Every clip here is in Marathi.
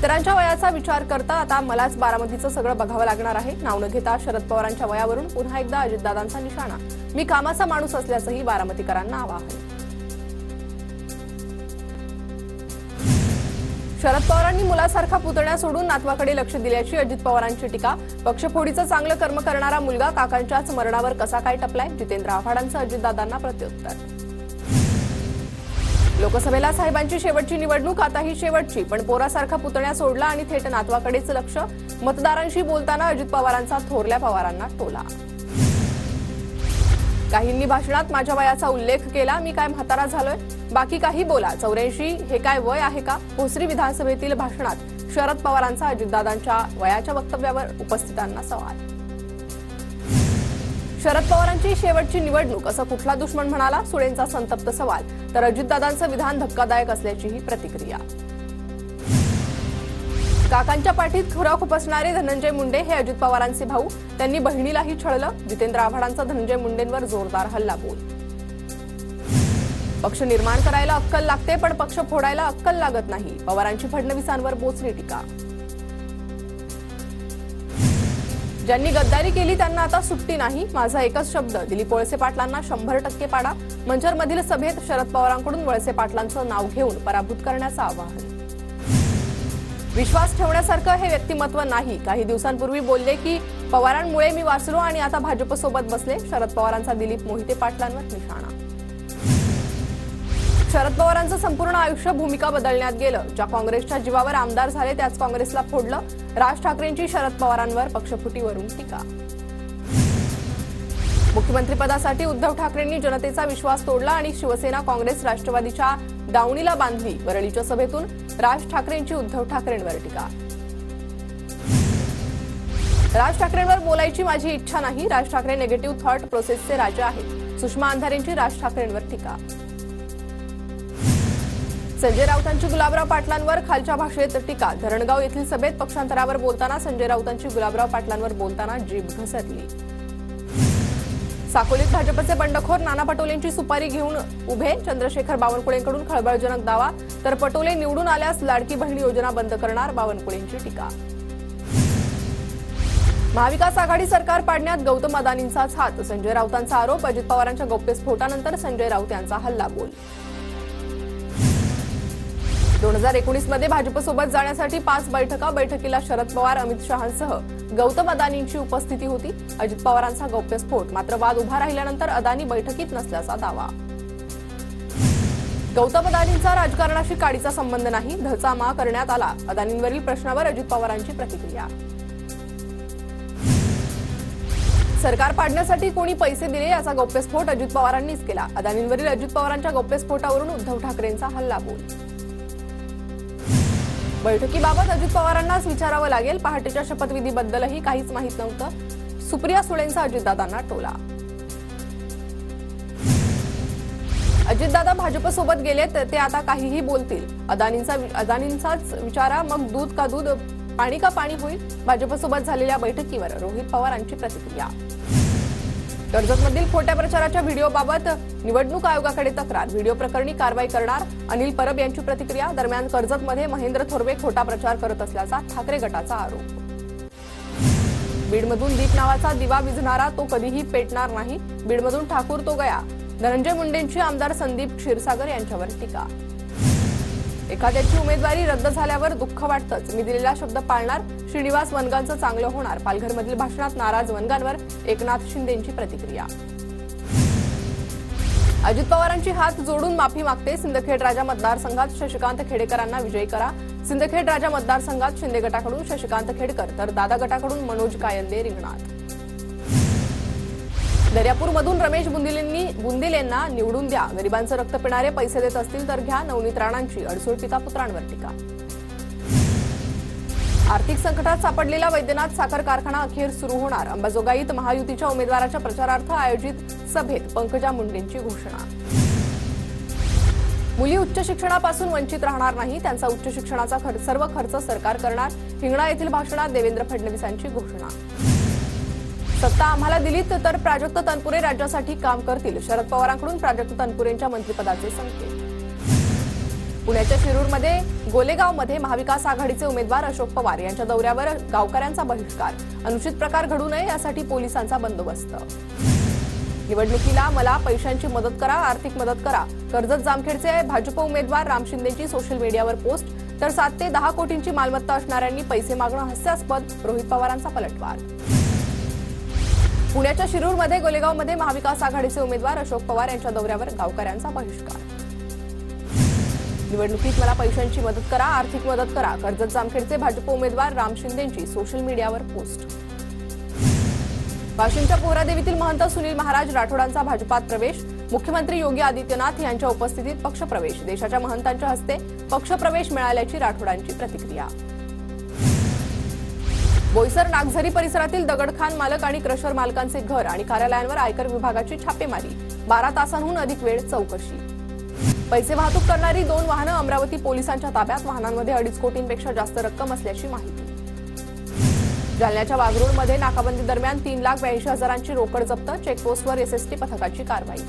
इतरांच्या वयाचा विचार करता आता मलाच बारामतीचं सगळं बघावं लागणार आहे। नाव न घेता शरद पवारांच्या वयावरून पुन्हा एकदा अजितदादांचा निशाणा। मी कामाचा माणूस असल्याचंही बारामतीकरांना आवाहन। शरद पवारांनी मुलासारखा पुतण्या सोडून नातवाकडे लक्ष दिल्याची अजित पवारांची टीका। पक्षफोडीचं चांगलं कर्म करणारा मुलगा काकांच्याच मरणावर कसा काय टपलाय, जितेंद्र आव्हाडांचं अजितदादांना प्रत्युत्तर। लोकसभेला साहेबांची शेवटची निवडणूक आता ही शेवटची, पण पोरासारखा पुतण्या सोडला आणि थेट नातवाकडेच लक्ष। मतदारांशी बोलताना अजित पवारांचा थोरल्या पवारांना टोला। काहींनी भाषणात माझ्या वयाचा उल्लेख केला, मी काय म्हातारा झालोय, बाकी काही बोला, 84 हे काय वय आहे का? भोसरी विधानसभेतील भाषणात शरद पवारांचा अजितदादांच्या वयाच्या वक्तव्यावर उपस्थितांना सवाल। शरद पवारांची शेवटची निवडणूक असं कुठला दुश्मन म्हणाला? सुळेंचा संतप्त सवाल। तर अजितदादांचं विधान धक्कादायक असल्याचीही प्रतिक्रिया। काकांच्या पाठीत खुरा खुपसणारे धनंजय मुंडे हे अजित पवारांचे भाऊ, त्यांनी बहिणीलाही छळलं। जितेंद्र आव्हाडांचा धनंजय मुंडेंवर जोरदार हल्लाबोल। पक्ष निर्माण करायला अक्कल लागते, पण पक्ष फोडायला अक्कल लागत नाही। पवारांची फडणवीसांवर बोचरी टीका। ज्यांनी गद्दारी केली त्यांना आता सुट्टी नाही, माझा एकच शब्द। दिलीप वळसे पाटलांना 100% पाडा। मंचरमधील सभेत शरद पवारांकडून वळसे पाटलांचं नाव घेऊन पराभूत करण्याचं आवाहन। विश्वास ठेवण्यासारखं हे व्यक्तिमत्व नाही। काही दिवसांपूर्वी बोलले की पवारांमुळे मी वाचलो आणि आता भाजपसोबत बसले। शरद पवारांचा दिलीप मोहिते पाटलांवर निशाणा। शरद पवारांचं संपूर्ण आयुष्य भूमिका बदलण्यात गेलं। ज्या काँग्रेसच्या जीवावर आमदार झाले त्याच काँग्रेसला फोडलं। राज ठाकरेंची शरद पवारांवर पक्षफुटीवरून टीका। मुख्यमंत्रीपदासाठी उद्धव ठाकरेंनी जनतेचा विश्वास तोडला आणि शिवसेना काँग्रेस राष्ट्रवादीच्या दावणीला बांधली। वरळीच्या सभेतून राज ठाकरेंची उद्धव ठाकरेंवर टीका। राज ठाकरेंवर बोलायची माझी इच्छा नाही। राज ठाकरे निगेटिव्ह थॉट प्रोसेसचे राजा आहेत। सुषमा अंधारेंची राज ठाकरेंवर टीका। संजय राऊतांची गुलाबराव पाटलांवर खालच्या भाषेत टीका। धरणगाव येथील सभेत पक्षांतरावर बोलताना संजय राऊतांची गुलाबराव पाटलांवर बोलताना जीभ घसरली। साकोलीत भाजपचे बंडखोर नाना पटोलेंची सुपारी घेऊन उभे। चंद्रशेखर बावनकुळेंकडून खळबळजनक दावा। तर पटोले निवडून आल्यास लाडकी बहीण योजना बंद करणार, बावनकुळेंची टीका। महाविकास आघाडी सरकार पाडण्यात गौतम अदानींचाच हात, संजय राऊतांचा आरोप। अजित पवारांच्या गौप्यस्फोटानंतर संजय राऊत यांचा हल्लाबोल। 2019 मध्ये भाजपसोबत जाण्यासाठी 5 बैठका। बैठकीला शरद पवार, अमित शहांसह गौतम अदानींची उपस्थिती होती। अजित पवारांचा गौप्यस्फोट, मात्र वाद उभा राहिल्यानंतर अदानी बैठकीत नसल्याचा दावा। गौतम अदानींचा राजकारणाशी काडीचा संबंध नाही, धचा मा करण्यात आला। अदानींवरील प्रश्नावर अजित पवारांची प्रतिक्रिया। सरकार पाडण्यासाठी कोणी पैसे दिले याचा गौप्यस्फोट अजित पवारांनीच केला। अदानींवरील अजित पवारांच्या गौप्यस्फोटावरून उद्धव ठाकरेंचा हल्लाबोल। बैठकीबाबत अजित पवारांनाच विचारावं लागेल। पहाटेच्या शपथविधीबद्दलही काहीच माहित नव्हतं। सुप्रिया सुळेंचा अजितदादांना टोला। अजितदादा भाजपसोबत गेलेत ते आता काहीही बोलतील। अदानींचाच विचारा, मग दूध का दूध, पाणी का पाणी होईल। भाजपसोबत झालेल्या बैठकीवर रोहित पवारांची प्रतिक्रिया। कर्जतमधील खोट्या प्रचाराच्या व्हिडिओबाबत निवडणूक आयोगाकडे तक्रार। व्हिडिओ प्रकरणी कारवाई करणार, अनिल परब यांची प्रतिक्रिया। दरम्यान कर्जतमध्ये महेंद्र थोरवे खोटा प्रचार करत असल्याचा ठाकरे गटाचा आरोप। बीडमधून दीप नावाचा दिवा विझणारा तो कधीही पेटणार नाही। बीडमधून ठाकूर तो गया। धनंजय मुंडेंची आमदार संदीप क्षीरसागर यांच्यावर टीका। एखाद्याची उमेदवारी रद्द झाल्यावर दुःख वाटतंच, मी दिलेला शब्द पाळणार। श्रीनिवास वनगांचं चांगलं होणार। पालघरमधील भाषणात नाराज वनगांवर एकनाथ शिंदेंची प्रतिक्रिया। अजित पवारांची हात जोडून माफी मागते। सिंदखेड राजा मतदारसंघात शशिकांत खेडेकरांना विजयी करा। सिंदखेड राजा मतदारसंघात शिंदे गटाकडून शशिकांत खेडकर तर दादा गटाकडून मनोज कायंदे रिंगणात। दर्यापूरमधून रमेश बुंदिलेंना निवडून द्या। गरिबांचं रक्त पिणारे पैसे देत असतील तर घ्या। नवनीत राणांची अडसूळ पिता पुत्रांवर टीका। आर्थिक संकटात सापडलेला वैद्यनाथ साखर कारखाना अखेर सुरू होणार। अंबाजोगाईत महायुतीच्या उमेदवाराच्या प्रचारार्थ आयोजित सभेत पंकजा मुंडेंची घोषणा। मुली उच्च शिक्षणापासून वंचित राहणार नाही, त्यांचा उच्च शिक्षणाचा सर्व खर्च सरकार करणार। हिंगणा येथील भाषणात देवेंद्र फडणवीसांची घोषणा। सत्ता आम्हाला दिलीत तर प्राजक्त तनपुरे राज्यासाठी काम करतील। शरद पवारांकडून प्राजक्त तनपुरेंच्या मंत्रिपदाचे संकेत। पुण्याच्या शिरूरमध्ये गोलेगावमध्ये महाविकास आघाडीचे उमेदवार अशोक पवार यांच्या दौऱ्यावर गावकऱ्यांचा बहिष्कार. अनुचित प्रकार घडू नये यासाठी पोलिसांचा बंदोबस्त. निवडणुकीला मला पैशांची मदत करा, आर्थिक मदत करा. कर्जत जामखेडचे भाजप उमेदवार राम शिंदेची सोशल मीडियावर पोस्ट. तर 7 ते 10 कोटींची मालमत्ता असणाऱ्यांनी पैसे मागणं हास्यास्पद. रोहित पवारांचा पलटवार. पुण्याच्या शिरूरमध्ये गोलेगावमध्ये महाविकास आघाडीचे उमेदवार अशोक पवार यांच्या दौऱ्यावर गावकऱ्यांचा बहिष्कार. निवडणुकीत मला पैशांची मदत करा, आर्थिक मदत करा. कर्जत जामखेडचे भाजप उमेदवार राम शिंदेची सोशल मीडियावर पोस्ट. वाशिमच्या पोहरादेवीतील महंत सुनील महाराज राठोडांचा भाजपात प्रवेश. मुख्यमंत्री योगी आदित्यनाथ यांच्या उपस्थितीत पक्षप्रवेश. देशाच्या महंतांच्या हस्ते पक्षप्रवेश मिळाल्याची राठोडांची प्रतिक्रिया. बोईसर नागझरी परिसरातील दगडखान मालक आणि क्रशर मालकांचे घर आणि कार्यालयांवर आयकर विभागाची छापेमारी. 12 तासांहून अधिक वेळ चौकशी. पैसे वाहतूक करणारी 2 वाहनं अमरावती पोलिसांच्या ताब्यात. वाहनांमध्ये 2.5 कोटींपेक्षा जास्त रक्कम असल्याची माहिती. जालन्याच्या वागरूळमध्ये नाकाबंदी दरम्यान 3,82,000ची रोकड जप्त. चेकपोस्टवर एसएसटी पथकाची कारवाई.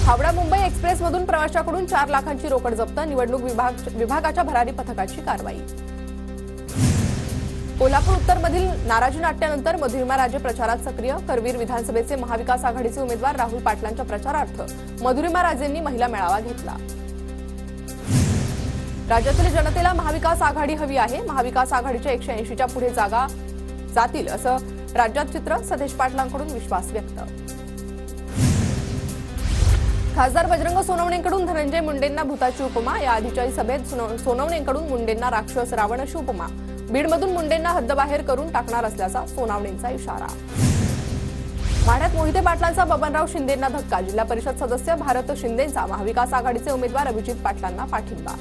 हावडा मुंबई एक्सप्रेसमधून प्रवाशाकडून 4 लाखांची रोकड जप्त. निवडणूक विभागाच्या भरारी पथकाची कारवाई. कोल्हापूर उत्तरमधील नाराजी नाट्यानंतर मधुरिमा राजे प्रचारात सक्रिय. करवीर विधानसभेचे महाविकास आघाडीचे उमेदवार राहुल पाटलांच्या प्रचारार्थ मधुरिमा राजेंनी महिला मेळावा घेतला. राज्यातील जनतेला महाविकास आघाडी हवी आहे. महाविकास आघाडीच्या 180च्या पुढे जागा जातील असं राज्यात चित्र. सतेज पाटलांकडून विश्वास व्यक्त. खासदार बजरंग सोनवणेंकडून धनंजय मुंडेंना भूताची उपमा. या आधीच्या सभेत सोनवणेंकडून मुंडेंना राक्षस रावण अशी उपमा. बीडमधून मुंडेंना हद्दबाहेर करून टाकणार असल्याचा सोनवणेंचा इशारा. माढ्यात मोहिते पाटलांचा बबनराव शिंदेंना धक्का. जिल्हा परिषद सदस्य भारत शिंदेंचा महाविकास आघाडीचे उमेदवार अभिजित पाटलांना पाठिंबा.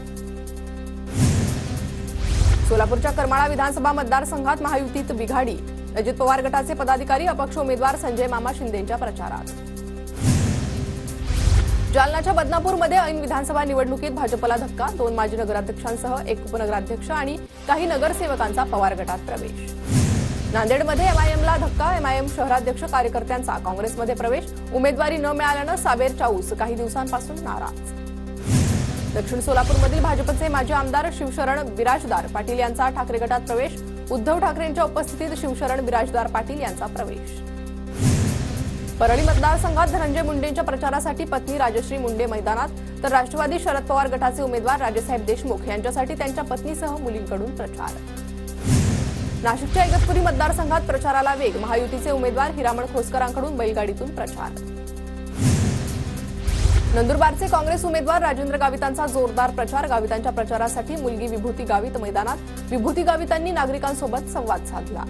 सोलापूरच्या करमाळा विधानसभा मतदारसंघात महायुतीत बिघाडी. अजित पवार गटाचे पदाधिकारी अपक्ष उमेदवार संजय मामा शिंदेंच्या प्रचारात. जालनाच्या बदनापूरमध्ये ऐन विधानसभा निवडणुकीत भाजपला धक्का. 2 माजी नगराध्यक्षांसह 1 उपनगराध्यक्ष आणि काही नगरसेवकांचा पवार गटात प्रवेश. नांदेडमध्ये एमआयएमला धक्का. एमआयएम शहराध्यक्ष कार्यकर्त्यांचा काँग्रेसमध्ये प्रवेश. उमेदवारी न मिळाल्यानं साबेर चाऊस काही दिवसांपासून नाराज. दक्षिण सोलापूरमधील भाजपचे माजी आमदार शिवशरण बिराजदार पाटील यांचा ठाकरे गटात प्रवेश. उद्धव ठाकरेंच्या उपस्थितीत शिवशरण बिराजदार पाटील यांचा प्रवेश. परळी मतदारसंघात धनंजय मुंडेंच्या प्रचारासाठी पत्नी राजश्री मुंडे मैदानात. तर राष्ट्रवादी शरद पवार गटाचे उमेदवार राजेसाहेब देशमुख यांच्यासाठी त्यांच्या पत्नीसह मुलींकडून प्रचार. नाशिकच्या इगतपुरी मतदारसंघात प्रचाराला वेग. महायुतीचे उमेदवार हिरामण खोसकरांकडून बैलगाडीतून प्रचार. नंदुरबारचे काँग्रेस उमेदवार राजेंद्र गावितांचा जोरदार प्रचार. गावितांच्या प्रचारासाठी मुलगी विभूती गावित मैदानात. विभूती गावितांनी नागरिकांसोबत संवाद साधला.